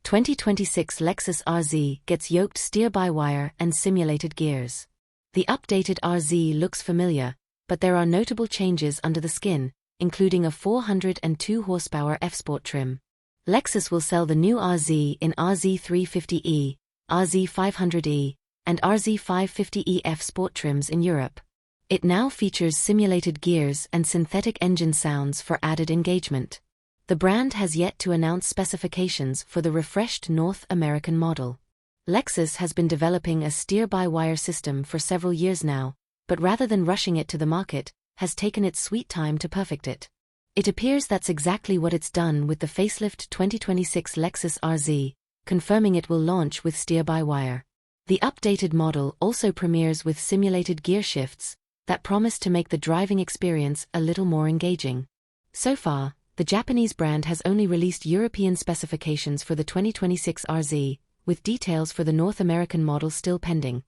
2026 Lexus RZ gets yoked steer-by-wire and simulated gears. The updated RZ looks familiar, but there are notable changes under the skin, including a 402 horsepower F-Sport trim. Lexus will sell the new RZ in RZ 350e, RZ 500e, and RZ 550e F-Sport trims in Europe. It now features simulated gears and synthetic engine sounds for added engagement. The brand has yet to announce specifications for the refreshed North American model. Lexus has been developing a steer-by-wire system for several years now, but rather than rushing it to the market, has taken its sweet time to perfect it. It appears that's exactly what it's done with the facelifted 2026 Lexus RZ, confirming it will launch with steer-by-wire. The updated model also premieres with simulated gear shifts that promise to make the driving experience a little more engaging. So far, the Japanese brand has only released European specifications for the 2026 RZ, with details for the North American model still pending.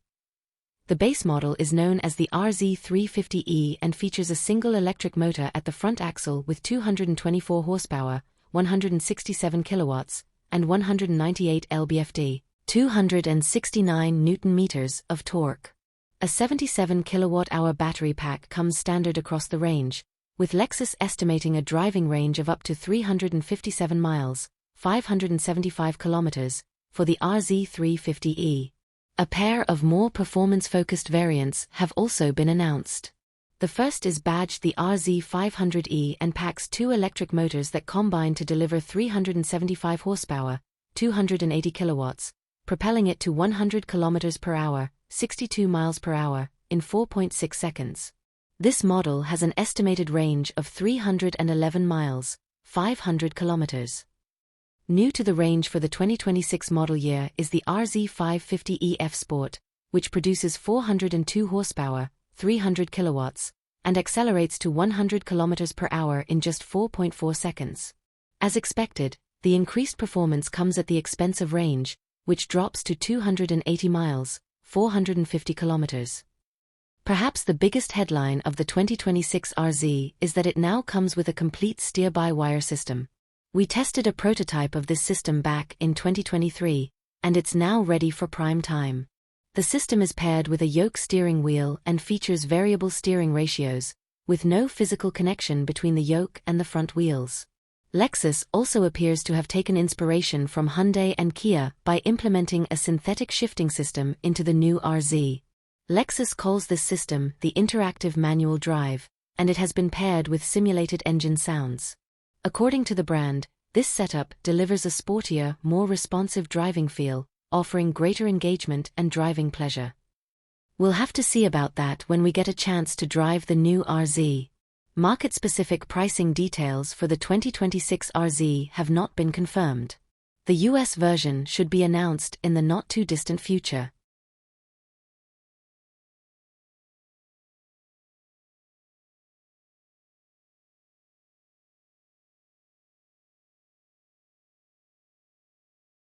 The base model is known as the RZ 350e and features a single electric motor at the front axle with 224 horsepower, 167 kilowatts, and 198 lb-ft, 269 Nm of torque. A 77 kilowatt-hour battery pack comes standard across the range, with Lexus estimating a driving range of up to 357 miles, 575 kilometers, for the RZ 350e. A pair of more performance-focused variants have also been announced. The first is badged the RZ 500e and packs two electric motors that combine to deliver 375 horsepower, 280 kilowatts, propelling it to 100 kilometers per hour, 62 miles per hour, in 4.6 seconds. This model has an estimated range of 311 miles, 500 kilometers. New to the range for the 2026 model year is the RZ 550e F-Sport, which produces 402 horsepower, 300 kilowatts, and accelerates to 100 kilometers per hour in just 4.4 seconds. As expected, the increased performance comes at the expense of range, which drops to 280 miles, 450 kilometers. Perhaps the biggest headline of the 2026 RZ is that it now comes with a complete steer-by-wire system. We tested a prototype of this system back in 2023, and it's now ready for prime time. The system is paired with a yoke steering wheel and features variable steering ratios, with no physical connection between the yoke and the front wheels. Lexus also appears to have taken inspiration from Hyundai and Kia by implementing a synthetic shifting system into the new RZ. Lexus calls this system the interactive manual drive, and it has been paired with simulated engine sounds. According to the brand, this setup delivers a sportier, more responsive driving feel, offering greater engagement and driving pleasure. We'll have to see about that when we get a chance to drive the new RZ. Market-specific pricing details for the 2026 RZ have not been confirmed. The US version should be announced in the not-too-distant future.